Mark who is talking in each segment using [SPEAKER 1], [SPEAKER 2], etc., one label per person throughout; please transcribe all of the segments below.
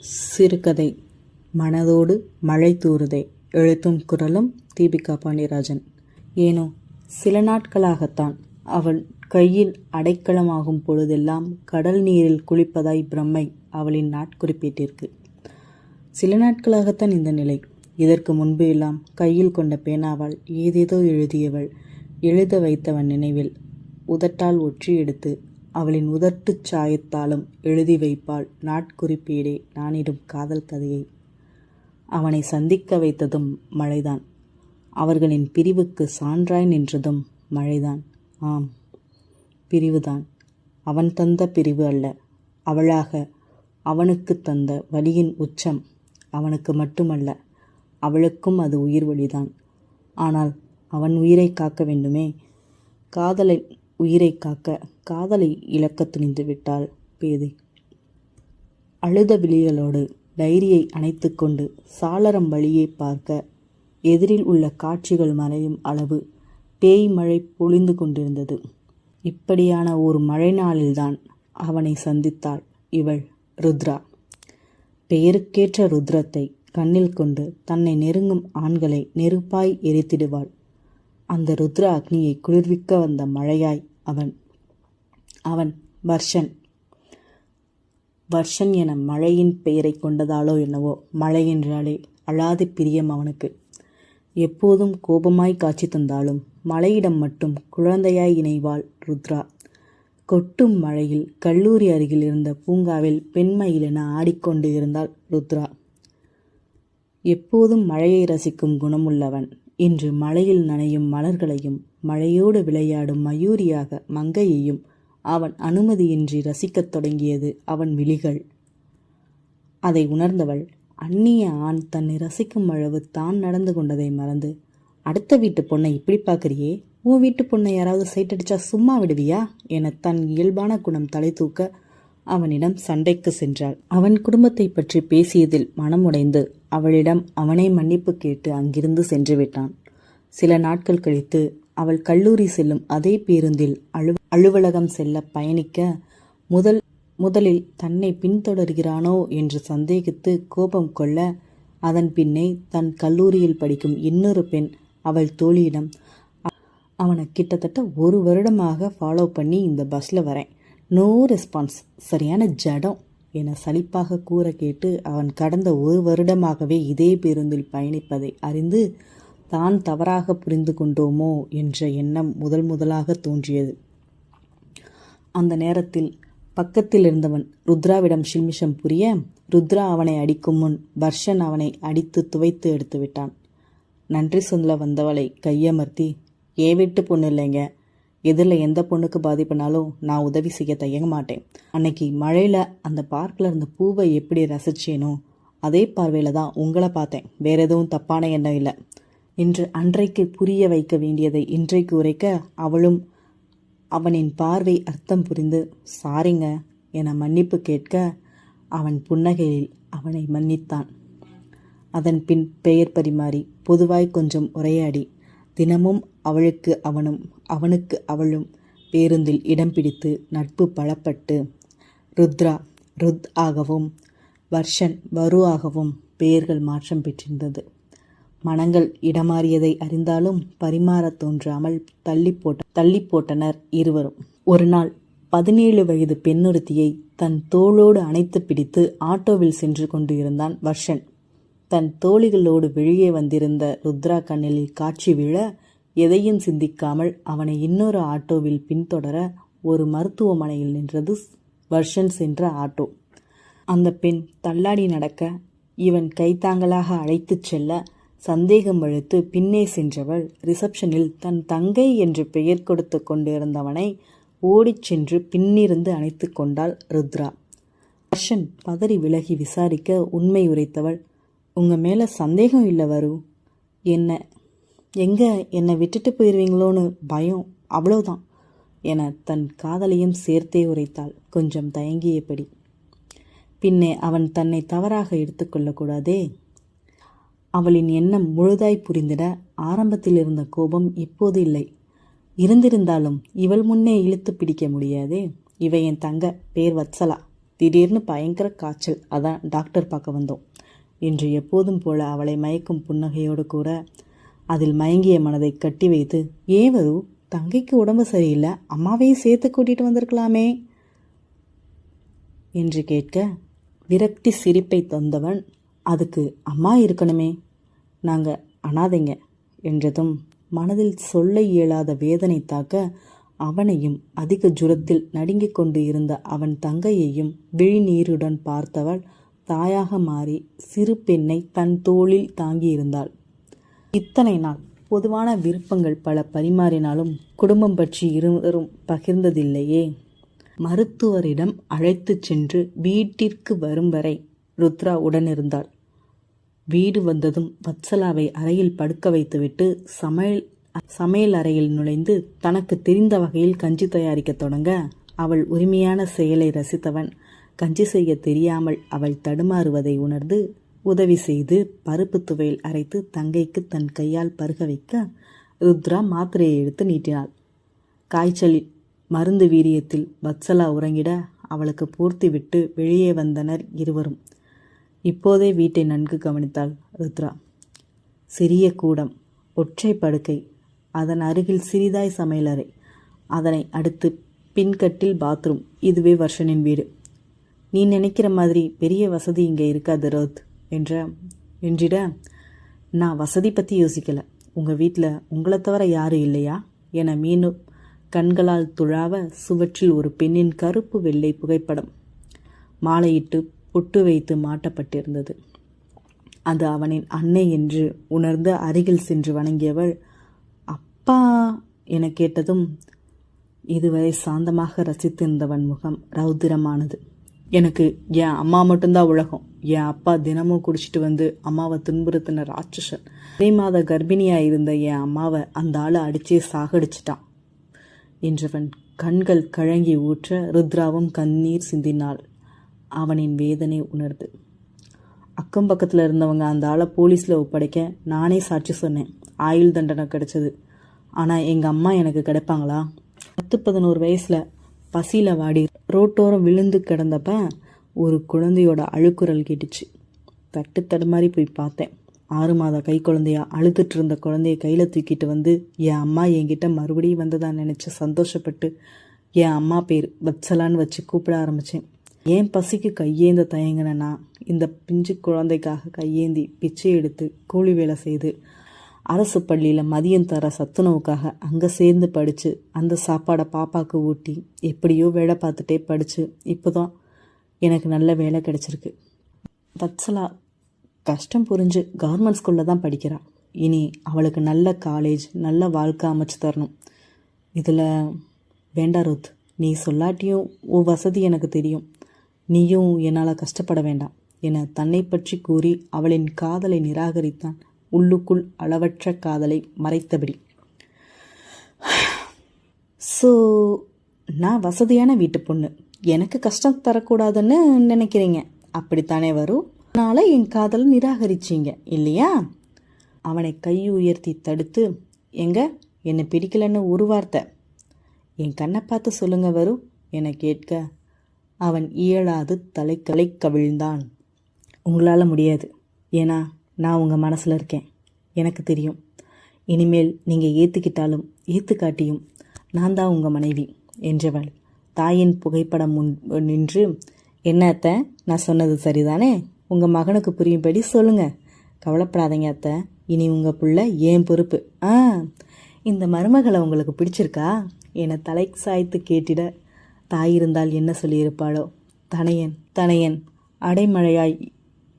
[SPEAKER 1] சிறுகதை மனதோடு மழை தூறுதே. எழுத்தும் குரலும் தீபிகா பாண்டியராஜன். ஏனோ சில நாட்களாகத்தான் அவள் கையில் அடைக்கலமாகும் பொழுதெல்லாம் கடல் நீரில் குளிப்பதாய் பிரம்மை அவளின் நாட்குறிப்பீட்டிற்கு. சில நாட்களாகத்தான் இந்த நிலை. இதற்கு முன்பு எல்லாம் கையில் கொண்ட பேனாவால் ஏதேதோ எழுதியவள் எழுத வைத்தவன் நினைவில் உதட்டால் ஒற்றி எடுத்து அவளின் உதட்டுச் சாயத்தாலும் எழுதி வைப்பாள் நாட்குறிப்பீடே நானிடும் காதல் கதையை. அவனை சந்திக்க வைத்ததும் மழைதான். அவர்களின் பிரிவுக்கு சான்றாய் நின்றதும் மழைதான். ஆம், பிரிவுதான். அவன் தந்த பிரிவு அல்ல, அவளாக அவனுக்கு தந்த வலியின் உச்சம். அவனுக்கு மட்டுமல்ல, அவளுக்கும் அது உயிர் வழிதான். ஆனால் அவன் உயிரை காக்க வேண்டுமே. காதலை உயிரை காக்க காதலை இழக்க துணிந்து விட்டாள் பேதை. அழுத விழிகளோடு டைரியை அணைத்து கொண்டு சாளரம் வழியே பார்க்க எதிரில் உள்ள காட்சிகள் மறையும் அளவு பேய் மழை பொழிந்து கொண்டிருந்தது. இப்படியான ஒரு மழை நாளில்தான் அவனை சந்தித்தாள் இவள் ருத்ரா. பெயருக்கேற்ற ருத்ரத்தை கண்ணில் கொண்டு தன்னை நெருங்கும் ஆண்களை நெருப்பாய் எரித்திடுவாள். அந்த ருத்ர அக்னியை குளிர்விக்க வந்த மழையாய் அவன் வர்ஷன். வர்ஷன் என மழையின் பெயரை கொண்டதாலோ என்னவோ, மழை என்றாலே அழாது பிரியம் அவனுக்கு. எப்போதும் கோபமாய் காட்சி தந்தாலும் மழையிடம் மட்டும் குழந்தையாய் இணைவாள் ருத்ரா. கொட்டும் மழையில் கல்லூரி அருகில் இருந்த பூங்காவில் பெண்மயிலென ஆடிக்கொண்டு இருந்தாள் ருத்ரா. எப்போதும் மழையை ரசிக்கும் குணமுள்ளவன் இன்று மழையில் நனையும் மலர்களையும் மழையோடு விளையாடும் மயூரியாக மங்கையையும் அவன் அனுமதியின்றி ரசிக்கத் தொடங்கியது அவன் விழிகள். அதை உணர்ந்தவள் அந்நிய ஆண் தன்னை ரசிக்கும் அளவு தான் நடந்து கொண்டதை மறந்து, அடுத்த வீட்டு பொண்ணை இப்படி பார்க்குறியே, உன் வீட்டு பொண்ணை யாராவது சைட் அடிச்சா சும்மா விடுவியா என தன் இயல்பான குணம் தலை தூக்க அவனிடம் சண்டைக்கு சென்றாள். அவன் குடும்பத்தை பற்றி பேசியதில் மனமுடைந்து அவளிடம் அவனே மன்னிப்பு கேட்டு அங்கிருந்து சென்று விட்டான். சில நாட்கள் கழித்து அவள் கல்லூரி செல்லும் அதே பேருந்தில் அலுவலகம் செல்ல பயணிக்க முதலில் தன்னை பின்தொடர்கிறானோ என்று சந்தேகித்து கோபம் கொள்ள, அதன் பின்னே தன் கல்லூரியில் படிக்கும் இன்னொரு பெண் அவள் தோழியிடம், அவனை கிட்டத்தட்ட 1 வருடமாக ஃபாலோ பண்ணி இந்த பஸ்ஸில் வரேன், நோ ரெஸ்பான்ஸ், சரியான ஜடம் என சலிப்பாக கூற கேட்டு அவன் கடந்த 1 வருடமாகவே இதே பேருந்தில் பயணிப்பதை அறிந்து தான் தவறாக புரிந்து கொண்டோமோ என்ற எண்ணம் முதலாக தோன்றியது. அந்த நேரத்தில் பக்கத்தில் இருந்தவன் ருத்ராவிடம் சில்மிஷம் புரிய, ருத்ரா அவனை அடிக்கும் முன் வர்ஷன் அவனை அடித்து துவைத்து எடுத்து விட்டான். நன்றி சொல்ல வந்தவளை கையமர்த்தி, ஏன் வீட்டு பொண்ணு இல்லைங்க, எதிரில் எந்த பொண்ணுக்கு பாதிப்புனாலும் நான் உதவி செய்ய தயங்க மாட்டேன். அன்னைக்கு மழையில் அந்த பார்க்கில் இருந்த பூவை எப்படி ரசிச்சேனோ அதே பார்வையில் தான் உங்களை பார்த்தேன், வேற எதுவும் தப்பான எண்ணம் இல்லை என்று அன்றைக்கு புரிய வைக்க வேண்டியதை இன்றைக்கு உரைக்க, அவளும் அவனின் பார்வை அர்த்தம் புரிந்து சாரிங்க என மன்னிப்பு கேட்க, அவன் புன்னகையில் அவனை மன்னித்தான். அதன் பின் பெயர் பரிமாறி பொதுவாய் கொஞ்சம் உரையாடி தினமும் அவளுக்கு அவனும் அவனுக்கு அவளும் பேருந்தில் இடம் பிடித்து நட்பு பலப்பட்டு ருத்ரா ருத் ஆகவும் வர்ஷன் வரு ஆகவும் பெயர்கள் மாற்றம் பெற்றிருந்தது. மனங்கள் இடமாறியதை அறிந்தாலும் பரிமாறத் தோன்றாமல் தள்ளி போட்டனர் இருவரும். ஒரு நாள் 17 வயது பெண்ணொருத்தியை தன் தோளோடு அணைத்து பிடித்து ஆட்டோவில் சென்று கொண்டு இருந்தான் வர்ஷன். தன் தோழிகளோடு வெளியே வந்திருந்த ருத்ரா கண்ணில் காட்சி விழ எதையும் சிந்திக்காமல் அவனை இன்னொரு ஆட்டோவில் பின்தொடர ஒரு மருத்துவமனையில் நின்றது வர்ஷன் சென்ற ஆட்டோ. அந்த பெண் தள்ளாடி நடக்க இவன் கைத்தாங்களாக அழைத்துச் செல்ல சந்தேகம் வழுத்து பின்னே சென்றவள் ரிசப்ஷனில் தன் தங்கை என்று பெயர் கொடுத்து கொண்டிருந்தவனை ஓடிச் சென்று பின்னிருந்து அணைத்து கொண்டாள் ருத்ரா. வர்ஷன் பதறி விலகி விசாரிக்க உண்மை உரைத்தவள், உங்க மேல சந்தேகம் இல்லை வரு, என்னை விட்டுட்டு போயிடுவீங்களோன்னு பயம், அவ்வளோதான் என தன் காதலையும் சேர்த்தே உரைத்தாள் கொஞ்சம் தயங்கியபடி. பின்னே அவன் தன்னை தவறாக எடுத்துக்கொள்ளக்கூடாதே. அவளின் எண்ணம் முழுதாய் புரிந்திட ஆரம்பத்தில் இருந்த கோபம் இப்போது இல்லை. இருந்திருந்தாலும் இவள் முன்னே இழுத்து பிடிக்க முடியாதே. இவ என் தங்க, பேர் வத்சலா, திடீர்னு பயங்கர காய்ச்சல், அதான் டாக்டர் பார்க்க வந்தோம் என்று எப்போதும் போல அவளை மயக்கும் புன்னகையோடு கூற, அதில் மயங்கிய மனதை கட்டி வைத்து, ஏன் வரு, தங்கைக்கு உடம்பு சரியில்லை, அம்மாவையும் சேர்த்து கூட்டிகிட்டு வந்திருக்கலாமே என்று கேட்க, விரக்தி சிரிப்பை தந்தவன், அதுக்கு அம்மா இருக்கணுமே, நாங்கள் அனாதைங்க என்றதும் மனதில் சொல்ல இயலாத வேதனை தாக்க, அவனையும் அதிக ஜுரத்தில் நடுங்கிக் கொண்டு இருந்த அவன் தங்கையையும் விழிநீருடன் பார்த்தவள் தாயாக மாறி சிறு பெண்ணை தன் தோளில் தாங்கியிருந்தாள். இத்தனை நாள் பொதுவான விருப்பங்கள் பல பரிமாறினாலும் குடும்பம் பற்றி இருவரும் பகிர்ந்ததில்லையே. மருத்துவரிடம் அழைத்துச் சென்று வீட்டிற்கு வரும் வரை ருத்ரா உடனிருந்தாள். வீடு வந்ததும் வத்சலாவை அறையில் படுக்க வைத்துவிட்டு சமையல் அறையில் நுழைந்து தனக்கு தெரிந்த வகையில் கஞ்சி தயாரிக்க தொடங்க, அவள் உரிமையான செயலை ரசித்தவன் கஞ்சி செய்ய தெரியாமல் அவள் தடுமாறுவதை உணர்ந்து உதவி செய்து பருப்பு துவையல் அரைத்து தங்கைக்கு தன் கையால் பருக வைக்க, ருத்ரா மாத்திரையை எடுத்து நீட்டினாள். காய்ச்சலில் மருந்து வீரியத்தில் வத்சலா உறங்கிட அவளுக்கு பூர்த்தி விட்டு வெளியே வந்தனர் இருவரும். இப்போதே வீட்டை நன்கு கவனித்தாள் ருத்ரா. சிறிய கூடம், ஒற்றை படுக்கை, அதன் அருகில் சிறிதாய் சமையலறை, அதனை அடுத்து பின்கட்டில் பாத்ரூம். இதுவே வர்ஷனின் வீடு. நீ நினைக்கிற மாதிரி பெரிய வசதி இங்கே இருக்காது ரோத் என்றிட, நான் வசதி பற்றி யோசிக்கலை, உங்கள் வீட்டில் உங்களை தவிர யாரும் இல்லையா என மீண்டும் கண்களால் துழாவ, சுவற்றில் ஒரு பெண்ணின் கருப்பு வெள்ளை புகைப்படம் மாலையிட்டு பொட்டு வைத்து மாட்டப்பட்டிருந்தது. அது அவனின் அன்னை என்று உணர்ந்து அருகில் சென்று வணங்கியவள், அப்பா என கேட்டதும் இதுவரை சாந்தமாக ரசித்திருந்தவன் முகம் ரௌத்திரமானது. எனக்கு என் அம்மா மட்டும்தான் உலகம், என் அப்பா தினமும் குடிச்சிட்டு வந்து அம்மாவை துன்புறுத்தின ராட்சசன். 2 மாத கர்ப்பிணியாக இருந்த என் அம்மாவை அந்த ஆளை அடிச்சே சாகடிச்சிட்டான் என்றவன் கண்கள் கழங்கி ஊற்ற ருத்ராவும் கண்ணீர் சிந்தினாள். அவனின் வேதனை உணர்ந்து அக்கம் பக்கத்தில் இருந்தவங்க அந்த ஆளை போலீஸில் ஒப்படைக்க நானே சாட்சி சொன்னேன். ஆயுள் தண்டனை கிடைச்சது. ஆனால் எங்கள் அம்மா எனக்கு கிடைப்பாங்களா? 10-11 வயசில் பசியில் வாடி ரோட்டோரம் விழுந்து கிடந்தப்ப ஒரு குழந்தையோட அழுக்குரல் கேட்டுச்சு. தட்டு தடுமாறி போய் பார்த்தேன். 6 மாத கை குழந்தையா அழுதுட்டு இருந்த குழந்தைய கையில் தூக்கிட்டு வந்து என் அம்மா என்கிட்ட மறுபடியும் வந்ததான் நினச்சி சந்தோஷப்பட்டு என் அம்மா பேர் வத்சலான்னு வச்சு கூப்பிட ஆரம்பித்தேன். ஏன் பசிக்கு கையேந்த தயங்கினா இந்த பிஞ்சு குழந்தைக்காக கையேந்தி பிச்சை எடுத்து கூலி வேலை செய்து அரசு பள்ளியில் மதியம் தர சத்துணவுக்காக அங்கே சேர்ந்து படித்து அந்த சாப்பாடை பாப்பாவுக்கு ஊட்டி எப்படியோ வேலை பார்த்துட்டே படித்து இப்போ தான் எனக்கு நல்ல வேலை கிடச்சிருக்கு. வத்சலா கஷ்டம் புரிஞ்சு கவர்மெண்ட் ஸ்கூலில் தான் படிக்கிறாள். இனி அவளுக்கு நல்ல காலேஜ், நல்ல வாழ்க்கை அமைச்சு தரணும். இதில் வேண்டா ருத், நீ சொல்லாட்டியும் உன் வசதி எனக்கு தெரியும், நீயும் என்னால் கஷ்டப்பட வேண்டாம் என தன்னை பற்றி கூறி அவளின் காதலை நிராகரித்தான், உள்ளுக்குள் அளவற்ற காதலை மறைத்தபடி. ஸோ நான் வசதியான வீட்டு பொண்ணு, எனக்கு கஷ்டம் தரக்கூடாதுன்னு நினைக்கிறீங்க, அப்படித்தானே வரும்? அதனால் என் காதலை நிராகரிச்சிங்க இல்லையா? அவனை கை உயர்த்தி தடுத்து, எங்க என்னை பிடிக்கலன்னு ஒரு வார்த்தை என் கண்ணை பார்த்து சொல்லுங்க வரும் என கேட்க அவன் இயலாது தலை கவிழ்ந்தான். உங்களால் முடியாது, ஏன்னா நான் உங்கள் மனசில் இருக்கேன், எனக்கு தெரியும். இனிமேல் நீங்கள் ஏற்றுக்கிட்டாலும் ஏற்றுக்காட்டியும் நான் தான் உங்கள் மனைவி என்றவள் தாயின் புகைப்படம் முன் நின்று, என்ன அத்தை, நான் சொன்னது சரிதானே? உங்கள் மகனுக்கு புரியும்படி சொல்லுங்கள். கவலைப்படாதீங்க அத்தை, இனி உங்கள் புள்ள ஏன் பொறுப்பு. இந்த மருமகளை உங்களுக்கு பிடிச்சிருக்கா என தலை சாய்த்து கேட்டிட, தாயிருந்தால் என்ன சொல்லியிருப்பாளோ. தனையன் அடைமழையாய்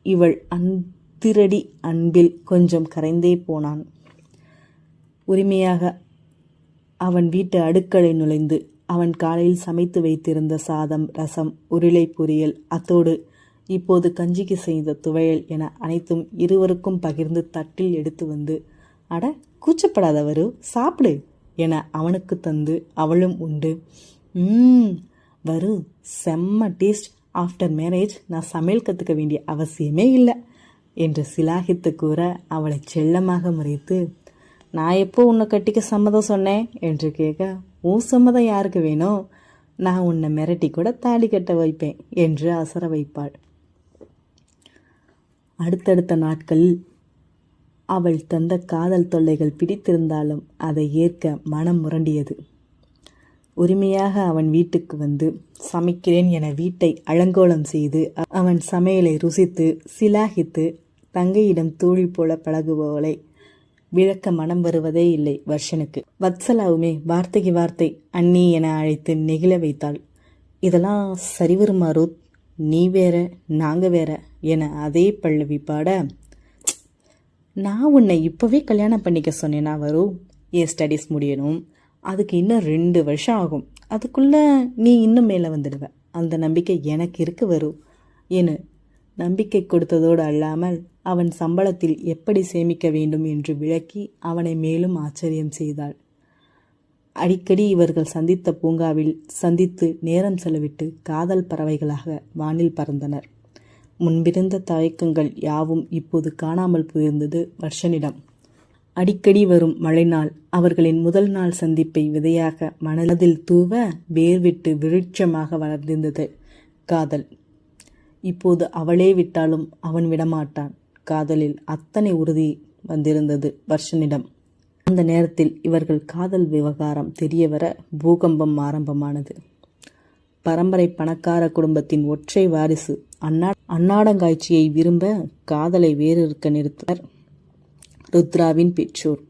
[SPEAKER 1] இவள் அந்திரடி அன்பில் கொஞ்சம் கரைந்தே போனான். உரிமையாக அவன் வீட்டு அடுக்களை நுழைந்து அவன் காலையில் சமைத்து வைத்திருந்த சாதம், ரசம், உருளை பொரியல், அத்தோடு இப்போது கஞ்சிக்கு செய்த துவையல் என அனைத்தும் இருவருக்கும் பகிர்ந்து தட்டில் எடுத்து வந்து, அட கூச்சப்படாதவரு, சாப்பிடு என அவனுக்கு தந்து அவளும் உண்டு. வரு, செம்ம டேஸ்ட், ஆஃப்டர் மேரேஜ் நான் சமையல் கற்றுக்க வேண்டிய அவசியமே இல்லை என்று சிலாகித்து கூற அவளை செல்லமாக முறைத்து, நான் எப்போ உன்னை கட்டிக்க சம்மதம் சொன்னேன் என்று கேட்க, உன் சம்மதம் யாருக்கு வேணும்? நான் உன்னை மிரட்டி கூட தாலி கட்ட வைப்பேன் என்று அசர வைப்பாள். அடுத்தடுத்த நாட்களில் அவள் தந்த காதல் தொல்லைகள் பிடித்திருந்தாலும் அதை ஏற்க மனம் முரண்டியது. உரிமையாக அவன் வீட்டுக்கு வந்து சமைக்கிறேன் என வீட்டை அலங்கோலம் செய்து அவன் சமையலை ருசித்து சிலாகித்து தங்கையிடம் தோழி போல பழகுபவளை விளக்க மனம் வருவதே இல்லை வர்ஷனுக்கு. வத்சலாவுமே வார்த்தைக்கு வார்த்தை அண்ணி என அழைத்து நெகிழ வைத்தாள். இதெல்லாம் சரிவருமா ரூத்? நீ வேற நாங்க வேற என அதே பல்லவி பாட, நான் உன்னை இப்போவே கல்யாணம் பண்ணிக்க சொன்னேனா வரும்? என் ஸ்டடீஸ் முடியணும், அதுக்கு இன்னும் 2 வருஷம் ஆகும், அதுக்குள்ள நீ இன்னும் மேலே வந்துடுவ, அந்த நம்பிக்கை எனக்கு இருக்கு வரும் என நம்பிக்கை கொடுத்ததோடு அல்லாமல் அவன் சம்பளத்தில் எப்படி சேமிக்க வேண்டும் என்று விளக்கி அவனை மேலும் ஆச்சரியம் செய்தாள். அடிக்கடி இவர்கள் சந்தித்த பூங்காவில் சந்தித்து நேரம் செலவிட்டு காதல் பறவைகளாக வானில் பறந்தனர். முன்பிருந்த தயக்கங்கள் யாவும் இப்போது காணாமல் போயிருந்தது வர்ஷனிடம். அடிக்கடி வரும் மழை நாள் அவர்களின் முதல் நாள் சந்திப்பை விதையாக மனதில் தூவ வேர்விட்டு விருட்சமாக வளர்ந்திருந்தது காதல். இப்போது அவளே விட்டாலும் அவன் விடமாட்டான். காதலில் அத்தனை உறுதி வந்திருந்தது வர்ஷனிடம். அந்த நேரத்தில் இவர்கள் காதல் விவகாரம் தெரியவர பூகம்பம் ஆரம்பமானது. பரம்பரை பணக்கார குடும்பத்தின் ஒற்றை வாரிசு அன்னாடங்காய்ச்சியை விரும்ப காதலை வேறிருக்க நிறுத்தனர் ருத்ராவின் பெற்றோர்.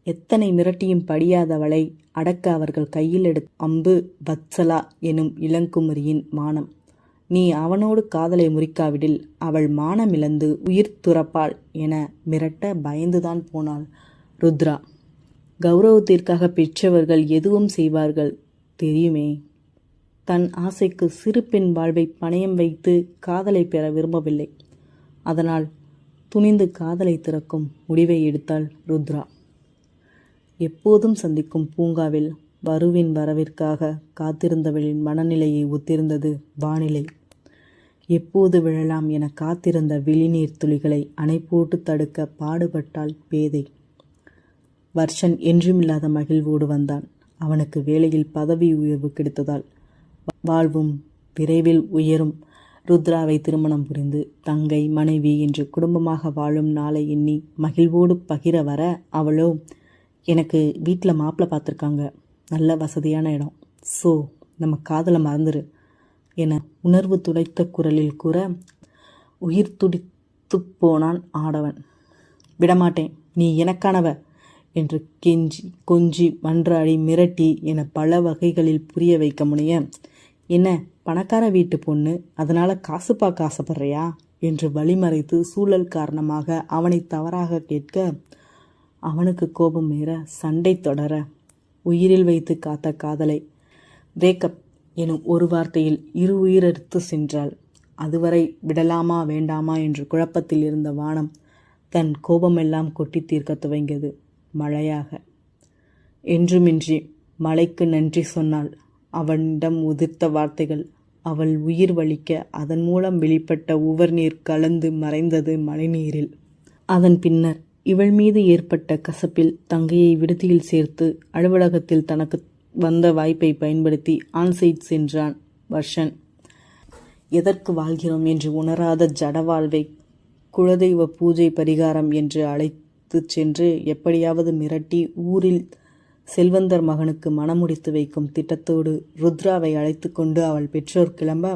[SPEAKER 1] எத்தனை மிரட்டியும் படியாதவளை அடக்க அவர்கள் கையில் எடுத்த அம்பு வத்சலா எனும் இளங்குமரியின் மானம். நீ அவனோடு காதலை முறிக்காவிடில் அவள் மானமிழந்து உயிர் துறப்பாள் என மிரட்ட பயந்துதான் போனாள் ருத்ரா. கௌரவத்திற்காக பெற்றவர்கள் எதுவும் செய்வார்கள் தெரியுமே. தன் ஆசைக்கு சிறு பெண் வாழ்வை பணயம் வைத்து காதலை பெற விரும்பவில்லை. அதனால் துணிந்து காதலை திறக்கும் முடிவை எடுத்தாள் ருத்ரா. எப்போதும் சந்திக்கும் பூங்காவில் வருவின் வரவிற்காக காத்திருந்தவளின் மனநிலையை ஒத்திருந்தது வானிலை. எப்போது விழலாம் என காத்திருந்த விழிநீர் துளிகளை அணை போட்டு தடுக்க பாடுபட்டாள் பேதை. வர்ஷன் என்றுமில்லாத மகிழ்வோடு வந்தான். அவனுக்கு வேலையில் பதவி உயர்வு கிடைத்ததால் வாழ்வும் விரைவில் உயரும். ருத்ராவை திருமணம் புரிந்து தங்கை மனைவி என்று குடும்பமாக வாழும் நாளை எண்ணி மகிழ்வோடு பகிர வர அவளோ, எனக்கு வீட்டில் மாப்பிள்ளை பார்த்துருக்காங்க, நல்ல வசதியான இடம், ஸோ நம்ம காதலை மறந்துரு என உணர்வு துடைத்த குரலில் கூற உயிர் துடித்து போனான் ஆடவன். விடமாட்டேன், நீ எனக்கானவ என்று கெஞ்சி கொஞ்சி மன்றாடி மிரட்டி என பல வகைகளில் புரிய வைக்க முனைய, என்ன பணக்கார வீட்டு பொண்ணு அதனால காசு பார்க்க ஆசைப்படுறியா என்று வழிமறைத்து சூழல் காரணமாக அவனை தவறாக கேட்க அவனுக்கு கோபம் ஏற சண்டை தொடர உயிரில் வைத்து காத்த காதலை பிரேக்கப் எனும் ஒரு வார்த்தையில் இரு உயிரெடுத்து சென்றாள். அதுவரை விடலாமா வேண்டாமா என்று குழப்பத்தில் இருந்த வானம் தன் கோபமெல்லாம் கொட்டி தீர்க்க துவங்கியது மழையாக. என்றுமின்றி மழைக்கு நன்றி சொன்னாள். அவனிடம் உதிர்த்த வார்த்தைகள் அவள் உயிர் வலிக்க அதன் மூலம் வெளிப்பட்ட உவர்நீர் கலந்து மறைந்தது மழைநீரில். அதன் பின்னர் இவள் மீது ஏற்பட்ட கசப்பில் தங்கையை விடுதியில் சேர்த்து அலுவலகத்தில் தனக்கு வந்த வாய்ப்பை பயன்படுத்தி ஆன்சைட் சென்றான் வர்ஷன். எதற்கு வாழ்கிறோம் என்று உணராத ஜட வாழ்வை குலதெய்வ பூஜை பரிகாரம் என்று அழைத்து சென்று எப்படியாவது மிரட்டி ஊரில் செல்வந்தர் மகனுக்கு மணமுடித்து வைக்கும் திட்டத்தோடு ருத்ராவை அழைத்து கொண்டு அவள் பெற்றோர் கிளம்ப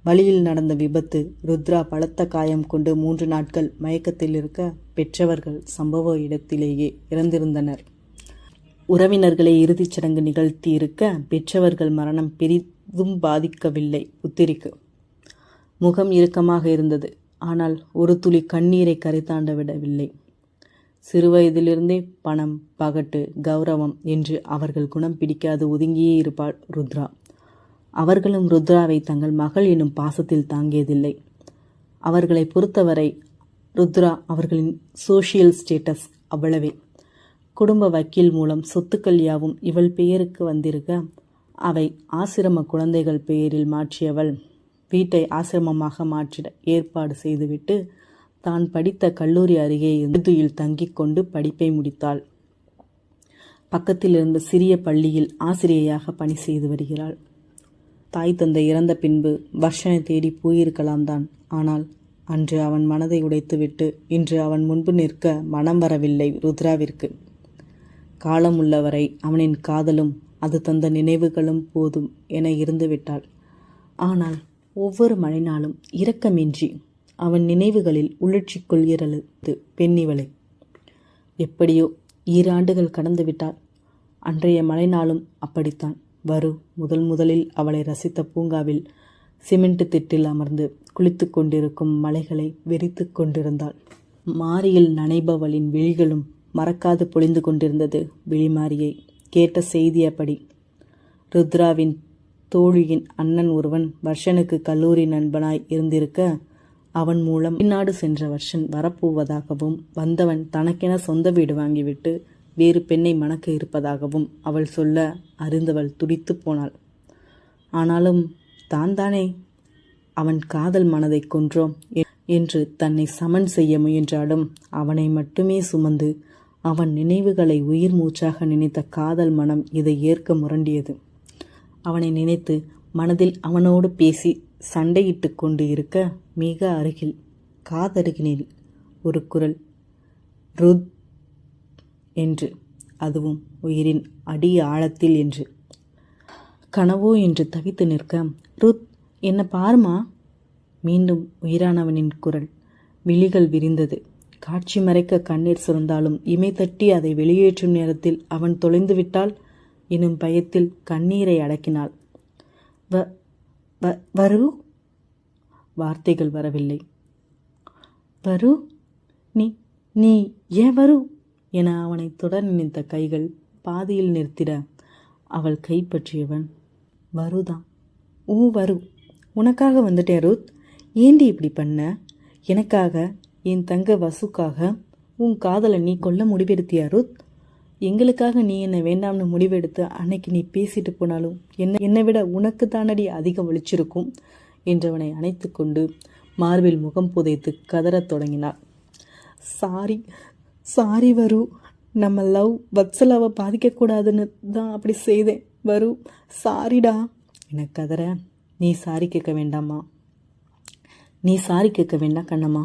[SPEAKER 1] வழியில் நடந்த விபத்து. ருத்ரா பலத்த காயம் கொண்டு 3 நாட்கள் மயக்கத்தில் இருக்க பெற்றவர்கள் சம்பவ இடத்திலேயே இறந்திருந்தனர். உறவினர்களை இறுதிச் சடங்கு நிகழ்த்தி இருக்க பெற்றவர்கள் மரணம் பெரிதும் பாதிக்கவில்லை புத்திரிக்கு. முகம் இறுக்கமாக இருந்தது. ஆனால் ஒரு துளி கண்ணீரை கரை தாண்ட விடவில்லை. சிறுவயதிலிருந்தே பணம், பகட்டு, கௌரவம் என்று அவர்கள் குணம் பிடிக்காது ஒதுங்கியே இருப்பாள் ருத்ரா. அவர்களும் ருத்ராவை தங்கள் மகள் எனும் பாசத்தில் தாங்கியதில்லை. அவர்களை பொறுத்தவரை ருத்ரா அவர்களின் சோஷியல் ஸ்டேட்டஸ் அவ்வளவே. குடும்ப வக்கீல் மூலம் சொத்துக்கள் யாவும் இவள் பெயருக்கு வந்திருக்க அவை ஆசிரம குழந்தைகள் பெயரில் மாற்றியவள் வீட்டை ஆசிரமமாக மாற்றிட ஏற்பாடு செய்துவிட்டு தான் படித்த கல்லூரி அருகே விடுதியில் தங்கிக் கொண்டு படிப்பை முடித்தாள். பக்கத்தில் இருந்த சிறிய பள்ளியில் ஆசிரியையாக பணி செய்து வருகிறாள். தாய் தந்தை இறந்த பின்பு வர்ஷனை தேடி போயிருக்கலாம் தான். ஆனால் அன்று அவன் மனதை உடைத்துவிட்டு இன்று அவன் முன்பு நிற்க மனம் வரவில்லை ருத்ராவிற்கு. காலம் உள்ளவரை அவனின் காதலும் அது தந்த நினைவுகளும் போதும் என இருந்துவிட்டாள். ஆனால் ஒவ்வொரு மழை நாளும் இரக்கமின்றி அவன் நினைவுகளில் உழற்சி கொள்கிறது பெண்ணிவளை. எப்படியோ 2 ஆண்டுகள் கடந்துவிட்டாள். அன்றைய மழை நாளும் அப்படித்தான். வரு முதலில் அவளை ரசித்த பூங்காவில் சிமெண்ட் திட்டில் அமர்ந்து குளித்து கொண்டிருக்கும் மலைகளை வெறித்து கொண்டிருந்தாள். மாரியில் நனைபவளின் விழிகளும் மறக்காது பொழிந்து கொண்டிருந்தது விழிமாரியை. கேட்ட செய்தி அப்படி. ருத்ராவின் தோழியின் அண்ணன் ஒருவன் வர்ஷனுக்கு கல்லூரி நண்பனாய் இருந்திருக்க, அவன் மூலம் வெளிநாடு சென்ற வர்ஷன் வரப்போவதாகவும் வந்தவன் தனக்கென சொந்த வீடு வாங்கிவிட்டு வேறு பெண்ணை மணக்க இருப்பதாகவும் அவள் சொல்ல அறிந்தவள் துடித்து போனாள். ஆனாலும் தானே அவன் காதல் மனதை கொன்றோம் என்று தன்னை சமன் செய்ய முயன்றாலும் அவனை மட்டுமே சுமந்து அவன் நினைவுகளை உயிர் மூச்சாக நினைத்த காதல் மனம் இதை ஏற்க முரண்டியது. அவனை நினைத்து மனதில் அவனோடு பேசி சண்டையிட்டு கொண்டு இருக்க மிக அருகில் காதருகினில் ஒரு குரல், ருத் என்று, அதுவும் உயிரின் அடி ஆழத்தில் என்று. கனவோ என்று தவித்து நிற்க, ருத் என்ன பாருமா. மீண்டும் உயிரானவனின் குரல். விழிகள் விரிந்தது. காட்சி மறைக்க கண்ணீர் சுரந்தாலும் இமை தட்டி அதை வெளியேற்றும் நேரத்தில் அவன் தொலைந்து விட்டால் எனும் பயத்தில் கண்ணீரை அடக்கினாள். வரு. வார்த்தைகள் வரவில்லை. வரு, நீ ஏன் வரு என அவனை தொடர் நினைத்த கைகள் பாதியில் நிறுத்திட அவள் கைப்பற்றியவன், வருதான். வரு, உனக்காக வந்துட்டேன் ருத். ஏண்டி இப்படி பண்ண? எனக்காக, என் தங்க வசுக்காக உன் காதலை நீ கொல்ல முடிவெடுத்தியா ருத்? எங்களுக்காக நீ என்னை வேண்டாம்னு முடிவெடுத்து அன்னைக்கு நீ பேசிட்டு போனாலும் என்னை விட உனக்கு தானடி அதிகம் ஒழிச்சிருக்கும் என்றவனை அணைத்து கொண்டு மார்பில் முகம் புதைத்து கதறத் தொடங்கினாள். சாரி வரு, நம்ம லவ் வத்சலாவை பாதிக்கக்கூடாதுன்னு தான் அப்படி செய்தேன் வரு, சாரிடா என கதற, நீ சாரி கேட்க வேண்டாமா, நீ சாரி கேட்க வேண்டாம் கண்ணம்மா.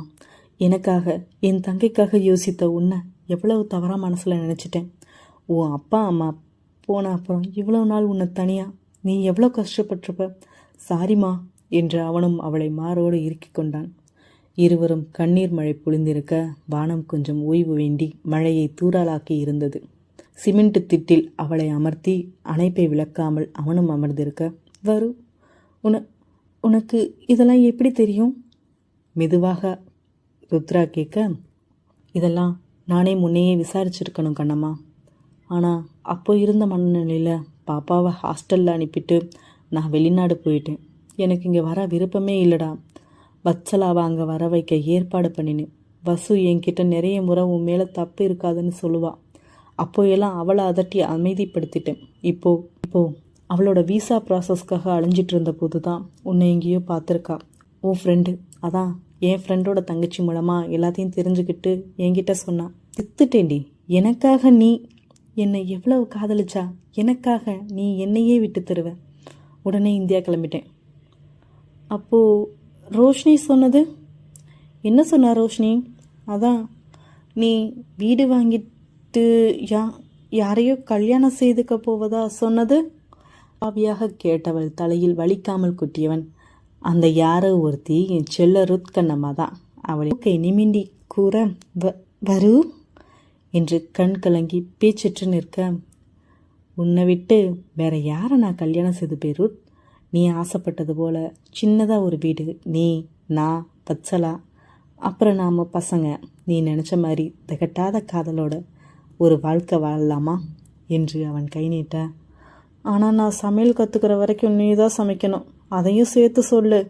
[SPEAKER 1] எனக்காக, என் தங்கைக்காக யோசித்த உன்னை எவ்வளவு தவறாக மனசில் நினச்சிட்டேன். உன் அப்பா அம்மா போன அப்புறம் இவ்வளோ நாள் உன்னை தனியாக நீ எவ்வளோ கஷ்டப்பட்டிருப்ப. சாரிம்மா என்று அவனும் அவளை மாரோடு இறுக்கிக் கொண்டான். இருவரும் கண்ணீர் மழை பொழிந்திருக்க வானம் கொஞ்சம் ஓய்வு வேண்டி மழையை தூறலாக்கி இருந்தது. சிமெண்ட் திட்டில் அவளை அமர்த்தி அணைப்பை விளக்காமல் அவனும் அமர்ந்திருக்க, வரு, உனக்கு இதெல்லாம் எப்படி தெரியும்? மெதுவாக ருத்ரா கேட்க, இதெல்லாம் நானே முன்னையே விசாரிச்சிருக்கணும் கண்ணம்மா. ஆனால் அப்போ இருந்த மனநிலையில் பாப்பாவை ஹாஸ்டலில் அனுப்பிட்டு நான் வெளிநாடு போயிட்டேன். எனக்கு இங்கே வர விருப்பமே இல்லைடா. வத்சலாவை அங்கே வர வைக்க ஏற்பாடு பண்ணினேன். வசு என்கிட்ட நிறைய முறை உன் மேலே தப்பு இருக்காதுன்னு சொல்லுவாள். அப்போ எல்லாம் அவளை அதட்டி அமைதிப்படுத்திட்டேன். இப்போ அவளோட விசா ப்ராசஸ்க்காக அலைஞ்சிட்டு இருந்த போது தான் உன்னை எங்கேயோ பார்த்துருக்கா. உன் ஃப்ரெண்டு, அதான் என் ஃப்ரெண்டோட தங்கச்சி மூலமாக எல்லாத்தையும் தெரிஞ்சுக்கிட்டு என்கிட்ட சொன்னான். சித்துட்டேண்டி, எனக்காக நீ என்னை எவ்வளவு காதலிச்சா, எனக்காக நீ என்னையே விட்டு தருவ. உடனே இந்தியா கிளம்பிட்டேன். அப்போது ரோஷினி சொன்னது என்ன சொன்னா ரோஷினி? அதான் நீ வீடு வாங்கிட்டு யாரையோ கல்யாணம் செய்துக்க போவதா சொன்னது. ஆவியாக கேட்டவள் தலையில் வலிக்காமல் கொட்டியவன், அந்த யாரோ ஒருத்தி என் செல்ல ருத் கண்ணம்மா தான். அவளை நிமிண்டி கூற, வரு என்று கண் கலங்கி பேச்சற்று நிற்க, உன்னை விட்டு வேற யாரை நான் கல்யாணம் செய்து போய் ருத்? நீ ஆசைப்பட்டது போல சின்னதாக ஒரு வீடு, நீ, நான், வத்சலா, அப்புறம் நாம் பசங்க, நீ நினச்ச மாதிரி திகட்டாத காதலோட ஒரு வாழ்க்கை வாழலாமா என்று அவன் கை நீட்ட, ஆனால் நான் சமையல் கற்றுக்கிற வரைக்கும் நீ தான் சமைக்கணும், அதையும் சேர்த்து சொல்லு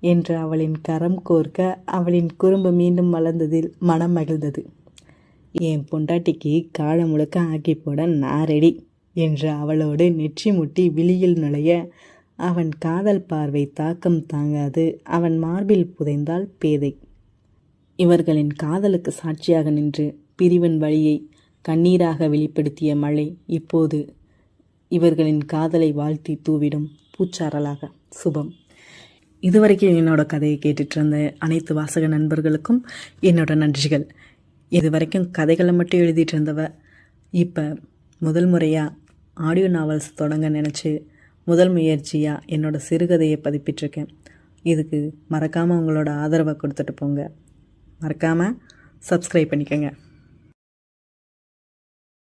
[SPEAKER 1] என்று அவளின் கரம் கோர்க்க அவளின் குறும்பு மீண்டும் மலர்ந்ததில் மனம் மகிழ்ந்தது. என் பொண்டாட்டிக்கு காலை முழுக்க ஆக்கி போட நான் ரெடி என்று அவளோடு நெற்றி முட்டி விழியில் நுழைய அவன் காதல் பார்வை தாக்கம் தாங்காது அவன் மார்பில் புதைந்தாள் பேதை. இவர்களின் காதலுக்கு சாட்சியாக நின்று பிரிவின் வழியை கண்ணீராக வெளிப்படுத்திய மழை இப்போது இவர்களின் காதலை வாழ்த்தி தூவிடும் பூச்சாரலாக. சுபம். இதுவரைக்கும் என்னோட கதையை கேட்டுட்டு இருந்த அனைத்து வாசக நண்பர்களுக்கும் என்னோட நன்றிகள். இது வரைக்கும் கதைகளை மட்டும் எழுதிட்டு இருந்தவ இப்போ முதல் முறையாக ஆடியோ நாவல்ஸ் தொடங்க நினச்சி முதல் முயற்சியாக என்னோடய சிறுகதையை பதிப்பிட்டிருக்கேன். இதுக்கு மறக்காமல் உங்களோட ஆதரவை கொடுத்துட்டு போங்க. மறக்காமல் சப்ஸ்கிரைப் பண்ணிக்கோங்க.